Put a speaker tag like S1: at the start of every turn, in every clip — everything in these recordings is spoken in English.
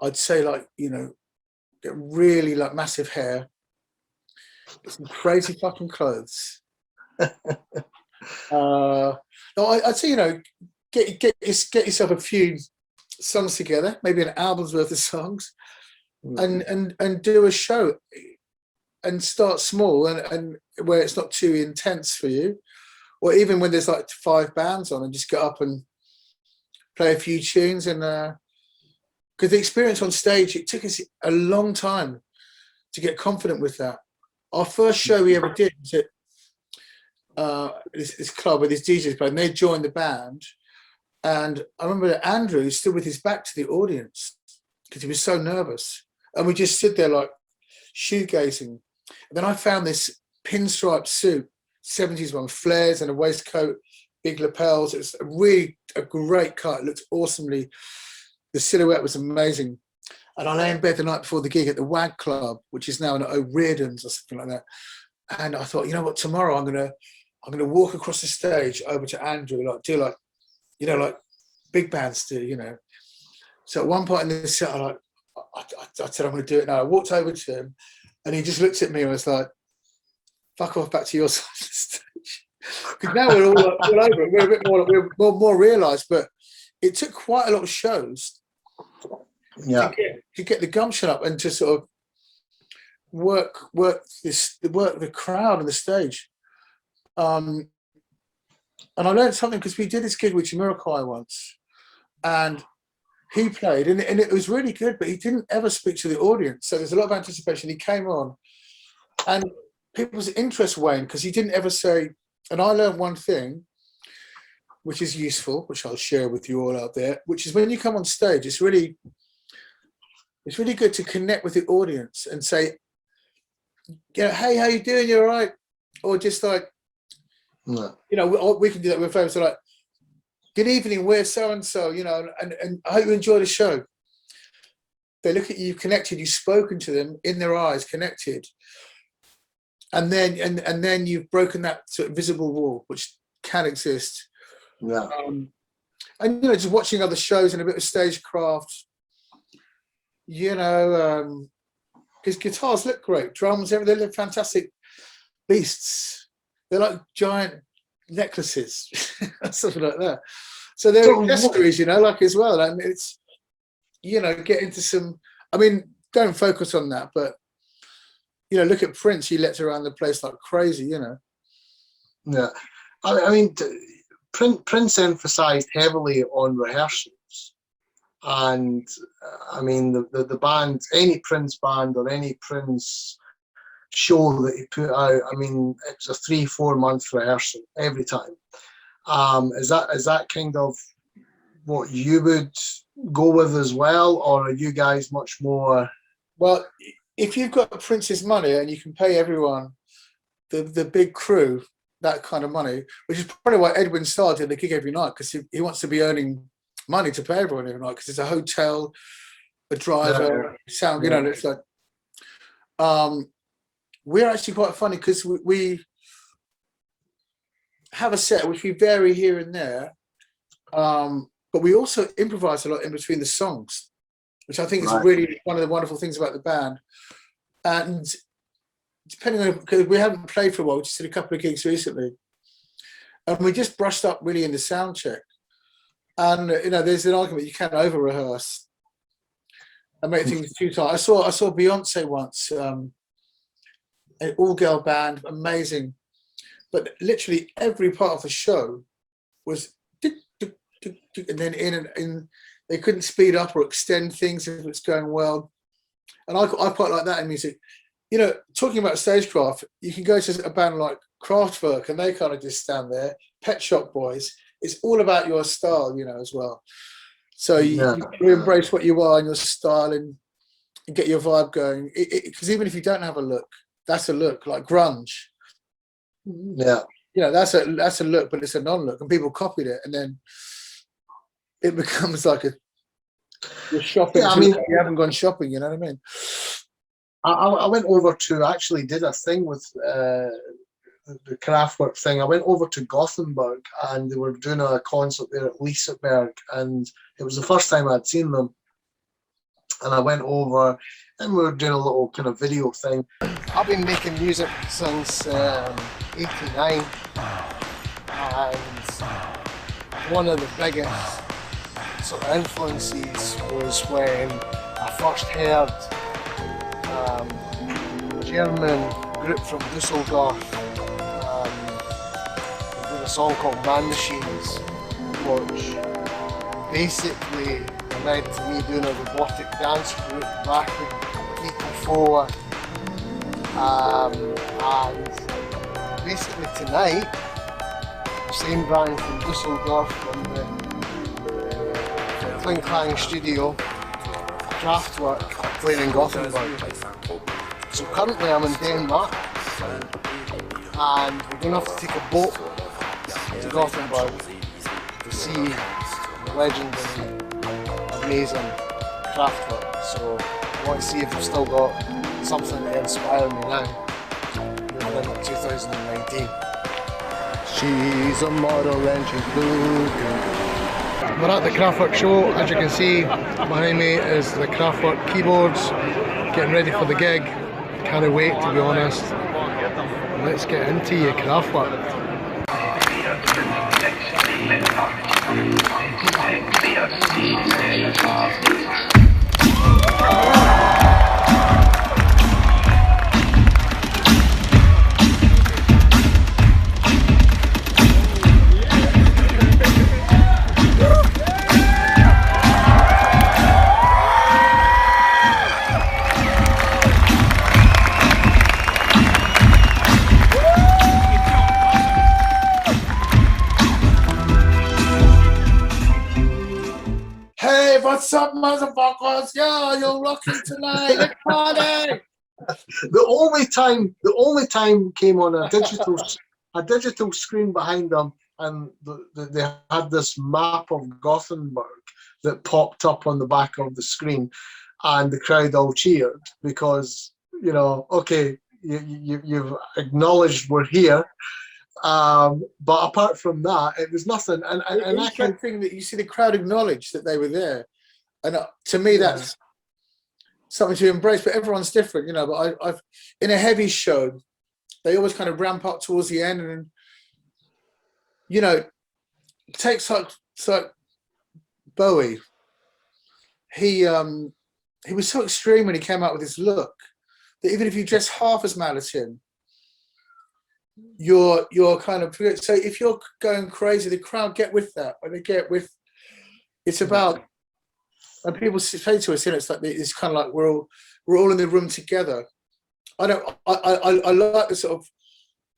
S1: I'd say like, get really like massive hair, get some crazy fucking clothes. No, I'd say, get yourself a few songs together, maybe an album's worth of songs, and do a show, and start small, and where it's not too intense for you, or even when there's like 5 bands on, and just get up and play a few tunes. And because the experience on stage, it took us a long time to get confident with that. Our first show we ever did was at this club with this DJs played, and they joined the band. And I remember that Andrew stood with his back to the audience because he was so nervous. And we just stood there like shoegazing. And then I found this pinstripe suit, 70s one, flares and a waistcoat, big lapels. It was really a great cut. It looked awesomely, the silhouette was amazing. And I lay in bed the night before the gig at the WAG Club, which is now in O'Riordan's or something like that. And I thought, you know what, tomorrow I'm gonna walk across the stage over to Andrew, like do like, like big bands do, So at one point in the set, I said, I'm gonna do it now. I walked over to him and he just looked at me and was like, fuck off back to your side of the stage. Because now we're all over it. We're a bit more realised, but it took quite a lot of shows to get the gumption up and to sort of work the crowd and the stage. And I learned something because we did this gig with Jamiroquai once, and he played, and it was really good, but he didn't ever speak to the audience. So there's a lot of anticipation. He came on, and people's interest waned because he didn't ever say. And I learned one thing, which is useful, which I'll share with you all out there, which is when you come on stage, it's really good to connect with the audience and say, hey, how you doing? You all right? Or just like, we can do that with folks. So like, good evening, we're so-and-so, and I hope you enjoy the show. They look at you, connected, you've spoken to them in their eyes, connected. And then you've broken that sort of visible wall, which can exist.
S2: Yeah.
S1: And just watching other shows and a bit of stagecraft, because guitars look great, drums, everything, they look fantastic accomplishments. They're like giant necklaces, something like that. So they're accessories, like as well. And it's, get into some. I mean, don't focus on that, but look at Prince. He lets around the place like crazy,
S2: Yeah, I mean, Prince emphasised heavily on rehearsals, and I mean the band, any Prince band or any Prince show that he put out. I mean, it's a 3-4 month rehearsal every time. Is that kind of what you would go with as well, or are you guys much more?
S1: Well, if you've got Prince's money and you can pay everyone, the big crew, that kind of money, which is probably why Edwin started the gig every night, because he wants to be earning money to pay everyone every night, because it's a hotel, a driver, sound, it's like, we're actually quite funny because we have a set which we vary here and there, but we also improvise a lot in between the songs, which I think is really one of the wonderful things about the band. And depending on, because we haven't played for a while, we just did a couple of gigs recently, and we just brushed up really in the sound check. And there's an argument you can't over rehearse and make things too tight. I saw Beyonce once, an all-girl band, amazing, but literally every part of the show was and then in they couldn't speed up or extend things if it's going well. And I quite like that in music. Talking about stagecraft, you can go to a band like Kraftwerk and they kind of just stand there. Pet Shop Boys, it's all about your style, as well. So you embrace what you are and your style and get your vibe going. Because even if you don't have a look, that's a look, like grunge.
S2: Yeah.
S1: That's a look, but it's a non-look, and people copied it, and then it becomes like you're shopping. Yeah, you haven't gone shopping. You know what I mean?
S2: I went over to, actually did a thing with the Kraftwerk thing. I went over to Gothenburg and they were doing a concert there at Liseberg, and it was the first time I'd seen them. and I went over and we were doing a little kind of video thing. I've been making music since '89, and one of the biggest sort of influences was when I first heard a German group from Dusseldorf did a song called Man Machines, which basically led to me doing a robotic dance group back in '84, and basically tonight the same band from Dusseldorf from the Kling Klang studio, Kraftwerk, playing in Gothenburg. So currently I'm in Denmark, and we're going to have to take a boat to Gothenburg to see the legendary, amazing Kraftwerk. So I want to see if they've still got something to inspire me now, living in 2019. She's a model and she's looking. We're at the Kraftwerk show. As you can see behind me is the Kraftwerk keyboards, getting ready for the gig. Can't wait, to be honest. Let's get into your Kraftwerk.
S1: What's up, motherfuckers? Yeah, you're rocking tonight. Let's party.
S2: The only time came on a digital screen behind them, and they had this map of Gothenburg that popped up on the back of the screen, and the crowd all cheered because, you know, okay, you've acknowledged we're here. But apart from that, it was nothing. And I
S1: think that you see the crowd acknowledge that they were there. And to me, that's something to embrace. But everyone's different, you know. But I've in a Heavies show, they always kind of ramp up towards the end, and you know, take like Bowie. He was so extreme when he came out with his look that even if you dress half as mad as him, you're kind of, so if you're going crazy, the crowd get with that. When they get with, it's about. And people say to us, you know, it's like it's kind of like we're all in the room together. I like the sort of,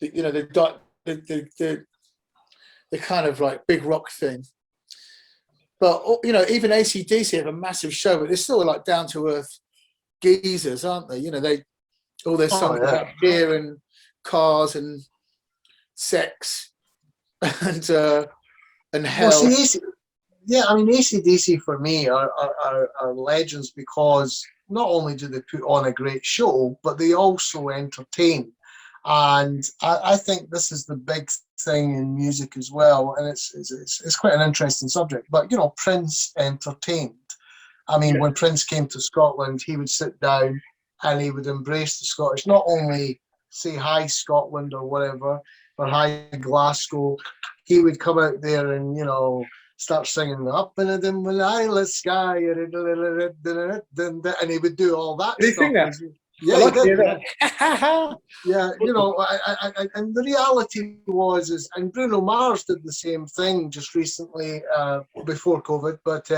S1: you know, the kind of like big rock thing. But you know, even AC/DC have a massive show, but they're still like down to earth geezers, aren't they? You know, all their songs about beer and cars and sex and hell.
S2: Well, yeah, I mean, AC/DC for me are legends because not only do they put on a great show, but they also entertain. And I think this is the big thing in music as well. And it's quite an interesting subject. But, you know, Prince entertained. I mean, when Prince came to Scotland, he would sit down and he would embrace the Scottish, not only say hi Scotland or whatever, or hi Glasgow. He would come out there and, you know, start singing up in a dim lilac sky, and he would do all that
S1: Did
S2: stuff.
S1: He sing that?
S2: Yeah, he did. Yeah, you know, and the reality was, and Bruno Mars did the same thing just recently before COVID, but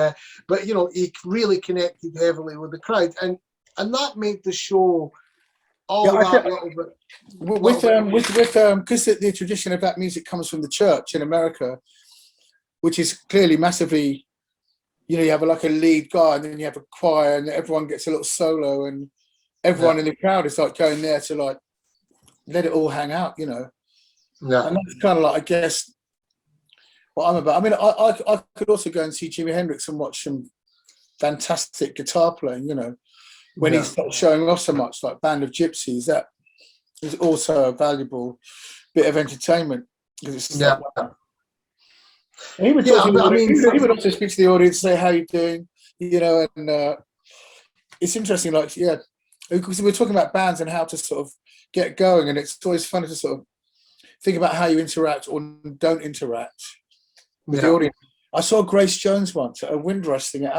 S2: you know, he really connected heavily with the crowd, and that made the show all that little bit.
S1: With because the tradition of that music comes from the church in America, which is clearly massively, you know, you have like a lead guy and then you have a choir and everyone gets a little solo and everyone in the crowd is like going there to like let it all hang out, you know.
S2: Yeah.
S1: And that's kind of like, I guess, what I'm about. I mean, I could also go and see Jimi Hendrix and watch some fantastic guitar playing, you know, when he stopped showing off so much, like Band of Gypsies. That is also a valuable bit of entertainment because it's like, wow. He would also speak to the audience, say how you doing, you know, and it's interesting, like, yeah, because we're talking about bands and how to sort of get going, and it's always funny to sort of think about how you interact or don't interact with the audience. I saw Grace Jones once at a Windrush thing at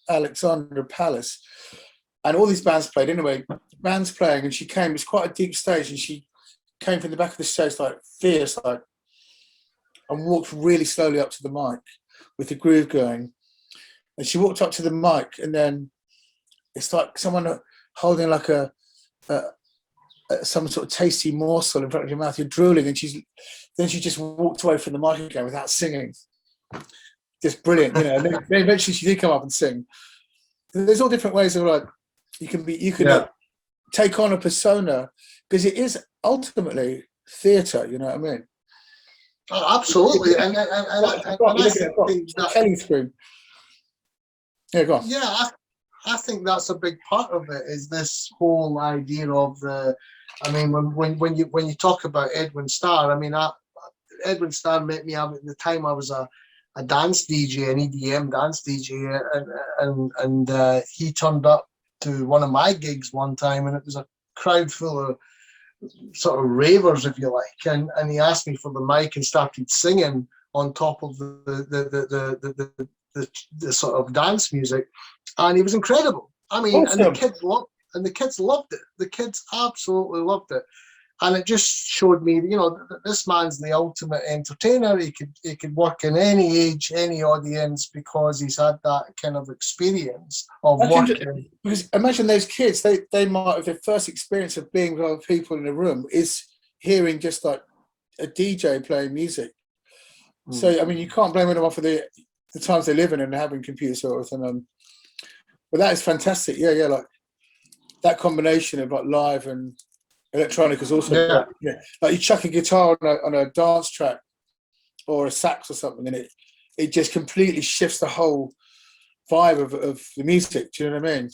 S1: Alexandra Palace, and all these bands played. Anyway, the band's playing, and she came. It's quite a deep stage, and she came from the back of the stage, like fierce, like, and walked really slowly up to the mic with the groove going. And she walked up to the mic, and then it's like someone holding like some sort of tasty morsel in front of your mouth. You're drooling, and she just walked away from the mic again without singing. Just brilliant, you know. And then eventually she did come up and sing. There's all different ways of, like, you can like, take on a persona, because it is ultimately theatre. You know what I mean?
S2: Oh, absolutely. And
S1: Kelly through. Yeah, go on.
S2: Yeah, I think that's a big part of it, is this whole idea of the. I mean, when you talk about Edwin Starr, I mean, Edwin Starr met me out at the time. I was a dance DJ, an EDM dance DJ, and he turned up to one of my gigs one time, and it was a crowd full of sort of ravers, if you like, and he asked me for the mic and started singing on top of the sort of dance music, and he was incredible. I mean, awesome. And the kids loved it. The kids absolutely loved it, and it just showed me, you know, that this man's the ultimate entertainer. He could work in any age, any audience, because he's had that kind of experience of working.
S1: Because imagine those kids, they might have, their first experience of being with other people in a room is hearing just like a DJ playing music. So I mean, you can't blame anyone for the times they live in and having computers sort of thing. But that is fantastic. Yeah, like that combination of like live and electronic is also like you chuck a guitar on a dance track or a sax or something, and it just completely shifts the whole vibe of the music. Do you know what I mean?